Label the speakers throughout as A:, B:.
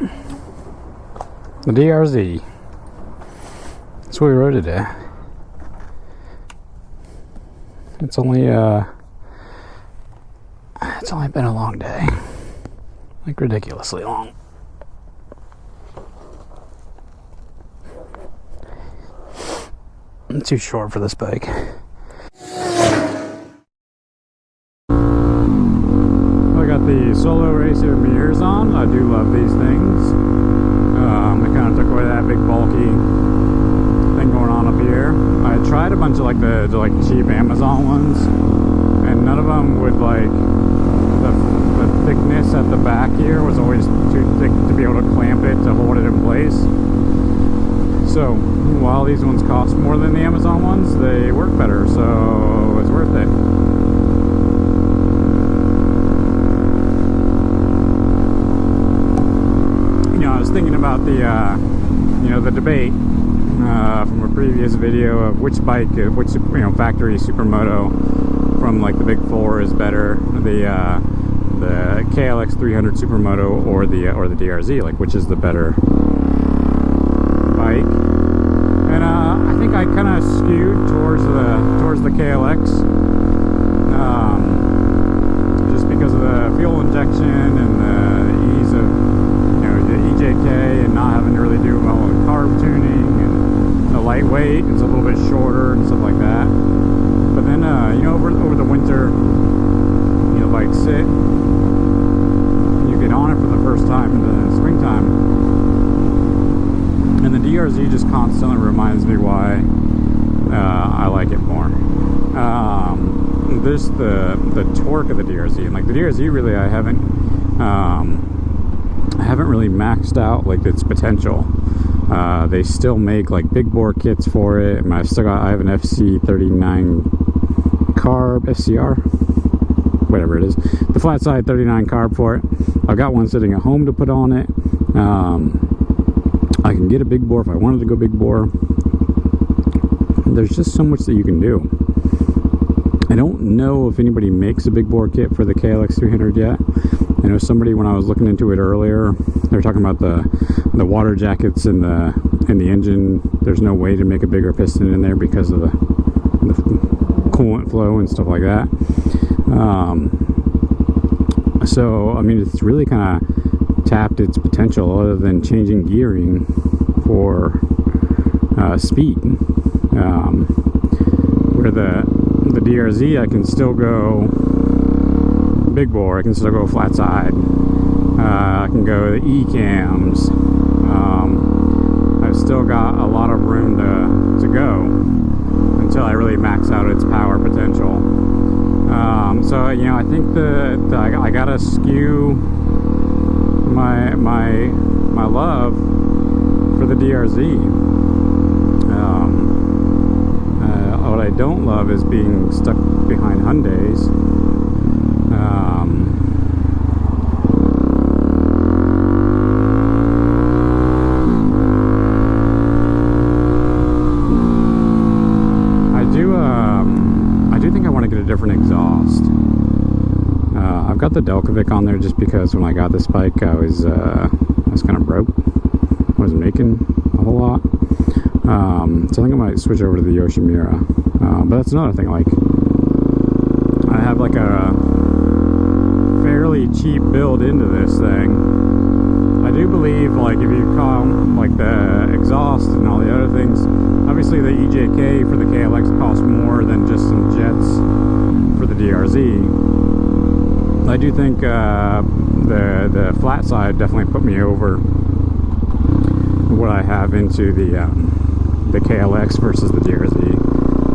A: The DRZ. That's what we rode today. It's only been a long day. Like ridiculously long. I'm too short for this bike. I got the Solo Racer mirrors on. I do love these things. They kind of took away that big bulky thing going on up here. I tried a bunch of like the cheap Amazon ones, and none of them would like the thickness at the back here was always too thick to be able to clamp it to hold it in place. So while these ones cost more than the Amazon ones, they work better, so it's worth it. I was thinking about the the debate from a previous video of which bike, which factory Supermoto from like the big four is better, the KLX 300 Supermoto or the DRZ, like which is the better bike. And I think I kind of skewed towards the KLX, just because of the fuel injection and the ease of the EJK and not having to really do well with carb tuning, and the lightweight is a little bit shorter and stuff like that. But then over the winter, the bikes sit, you get on it for the first time in the springtime, and the DRZ just constantly reminds me why I like it more. There's the torque of the DRZ, and like the DRZ really I haven't really maxed out like its potential. They still make like big bore kits for it. I have an FC39 carb, FCR, whatever it is, the flat side 39 carb for it. I've got one sitting at home to put on it. I can get a big bore if I wanted to go big bore. There's just so much that you can do. I don't know if anybody makes a big bore kit for the KLX 300 yet. I know somebody, when I was looking into it earlier, they were talking about the water jackets in the engine. There's no way to make a bigger piston in there because of the coolant flow and stuff like that. So I mean, it's really kind of tapped its potential, other than changing gearing for speed. Where the DRZ, I can still go big bore, I can still go flat side, I can go the Ecams. I've still got a lot of room to go until I really max out its power potential. So I think I gotta skew my love for the DRZ. What I don't love is being stuck behind Hyundais. I do think I want to get a different exhaust. I've got the Delcovic on there just because when I got this bike, I was kind of broke. I wasn't making a whole lot. So I think I might switch over to the Yoshimura. But that's another thing. Like, I have like a fairly cheap build into this thing. I do believe, like, if you call like the exhaust and all the other things, obviously the EJK for the KLX costs more than just some jets for the DRZ. I do think the flat side definitely put me over what I have into the KLX versus the DRZ.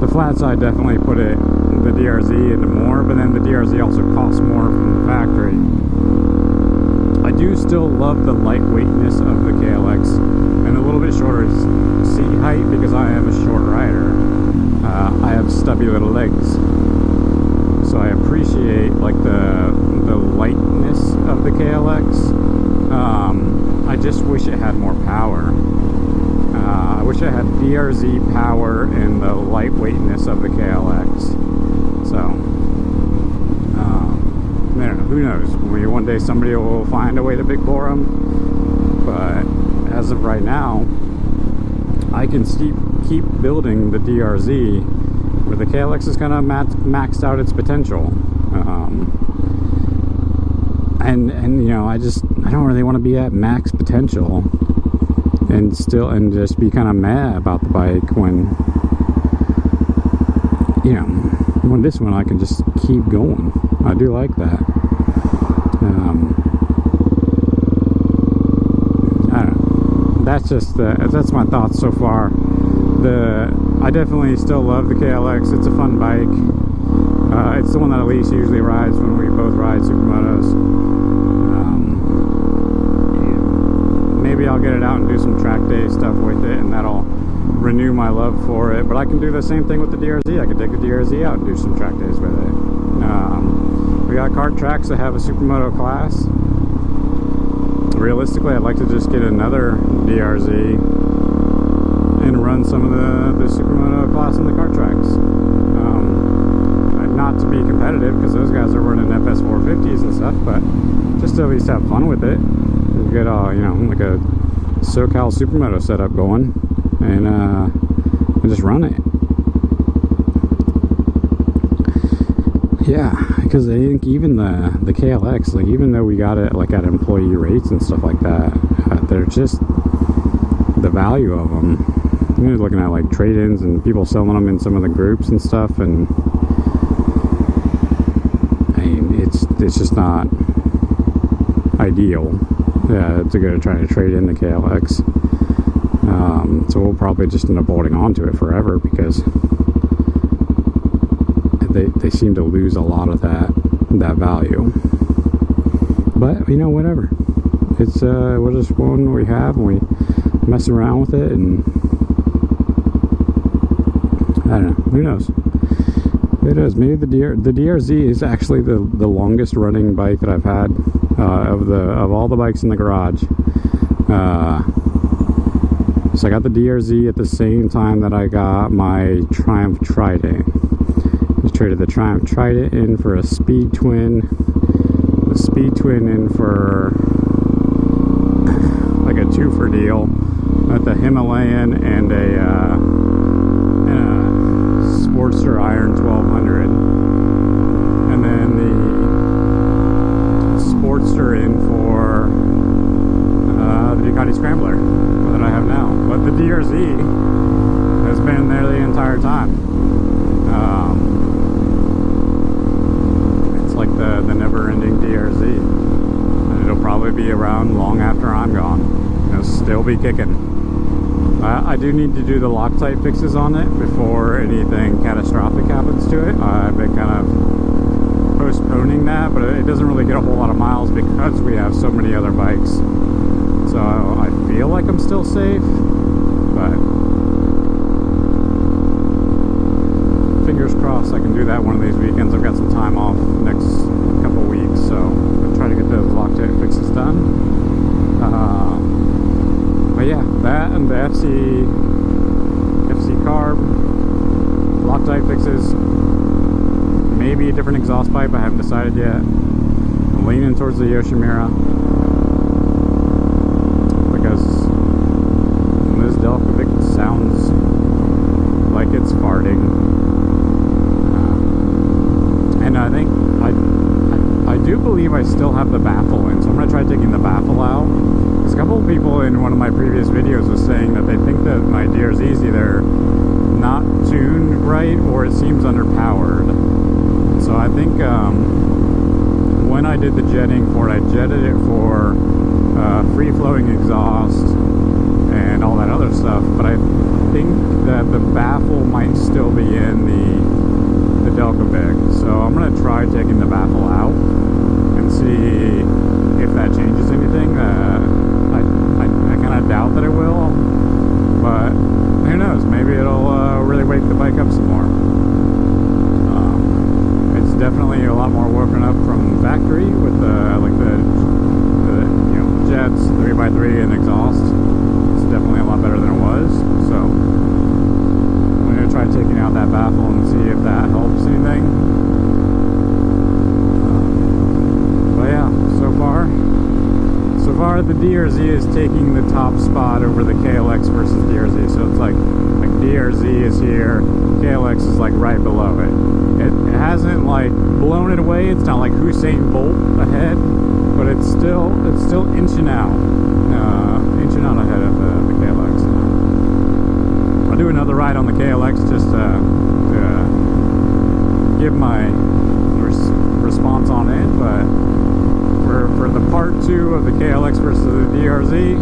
A: The flat side definitely put the DRZ into more, but then the DRZ also costs more from the factory. I do still love the lightweightness of the KLX and a little bit shorter seat height because I am a short rider. I have stubby little legs, so I appreciate like the lightness of the KLX. I just wish it had more power. I wish I had DRZ power and the lightweightness of the KLX. So, I don't know, who knows? Maybe one day somebody will find a way to big bore them. right now, I can keep building the DRZ, where the KLX is kind of maxed out its potential. And you know, I don't really want to be at max potential and just be kind of mad about the bike when, you know, when this one I can just keep going. I do like that. I don't know. That's my thoughts so far. I definitely still love the KLX. It's a fun bike. It's the one that Elise usually rides when we both ride Supermotos. Maybe I'll get it out and do some track day stuff with it, and that'll renew my love for it. But I can do the same thing with the DRZ. I can take the DRZ out and do some track days with it. We got kart tracks that have a Supermoto class. Realistically, I'd like to just get another DRZ and run some of the Supermoto class in the kart tracks. Not to be competitive, because those guys are running FS 450s and stuff, but just to at least have fun with it. Get you know, like a SoCal Supermoto setup going, and just run it. Yeah, because I think even the KLX, like, even though we got it like at employee rates and stuff like that, they're just the value of them. I'm looking at like trade-ins and people selling them in some of the groups and stuff, and I mean, it's just not ideal. Yeah, to go trying to trade in the KLX. So we'll probably just end up holding on to it forever, because they seem to lose a lot of that value. But you know, whatever. It's we're just one we have, and we mess around with it, and I don't know. Who knows? Who knows? Maybe the DRZ is actually the longest running bike that I've had. Of all the bikes in the garage. So I got the DRZ at the same time that I got my Triumph Trident. I traded the Triumph Trident in for a Speed Twin. The Speed Twin in for like a 2-for deal. With the Himalayan and a Sportster Iron 1200. And then the Sportster in for the Ducati Scrambler that I have now. But the DRZ has been there the entire time. It's like the never-ending DRZ, and it'll probably be around long after I'm gone. It'll still be kicking. I do need to do the Loctite fixes on it before anything catastrophic happens to it. I've been kind of postponing that, but it doesn't really get a whole lot of miles because we have so many other bikes. So I feel like I'm still safe, but fingers crossed I can do that one of these weekends. I've got some time off next couple weeks, so I'll try to get those Loctite fixes done. But yeah, that and the FC carb, Loctite fixes, maybe a different exhaust pipe. I haven't decided yet. I'm leaning towards the Yoshimura, because this Delcovic sounds like it's farting. And I think I do believe I still have the baffle in, so I'm going to try taking the baffle out. Because a couple of people in one of my previous videos was saying that they think that my DRZ is either not tuned right or it seems underpowered. So I think when I did the jetting for it, I jetted it for free-flowing exhaust and all that other stuff, but I think that the baffle might still be in the Delcovic. So I'm going to try taking the baffle out and see if that changes anything. I kind of doubt that it will, but who knows? Maybe it'll really wake the bike up some more. It's definitely a lot more woken up from factory with the you know, jets, 3x3 and exhaust. It's definitely a lot better than it was. So I'm gonna try taking out that baffle and see if that helps anything. But yeah, so far the DRZ DRZ is taking the top spot over the KLX versus DRZ. So it's like DRZ is here, KLX is like right below it. It hasn't like blown it away. It's not like Usain Bolt ahead, but it's still inching out ahead of the KLX. I'll do another ride on the KLX just to give my response on it, but for the part 2 of the KLX versus the DRZ,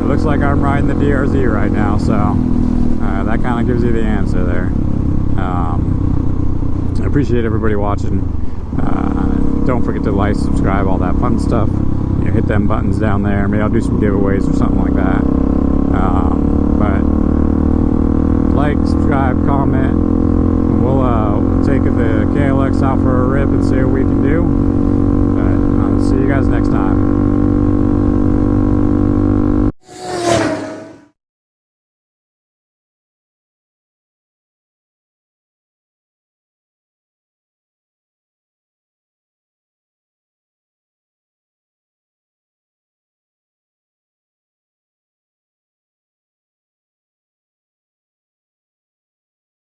A: it looks like I'm riding the DRZ right now, so that kind of gives you the answer there. I appreciate everybody watching. Don't forget to like, subscribe, all that fun stuff. You know, hit them buttons down there. Maybe I'll do some giveaways or something like that. But like, subscribe, comment. We'll take the KLX out for a rip and see what we can do. But I'll see you guys next time.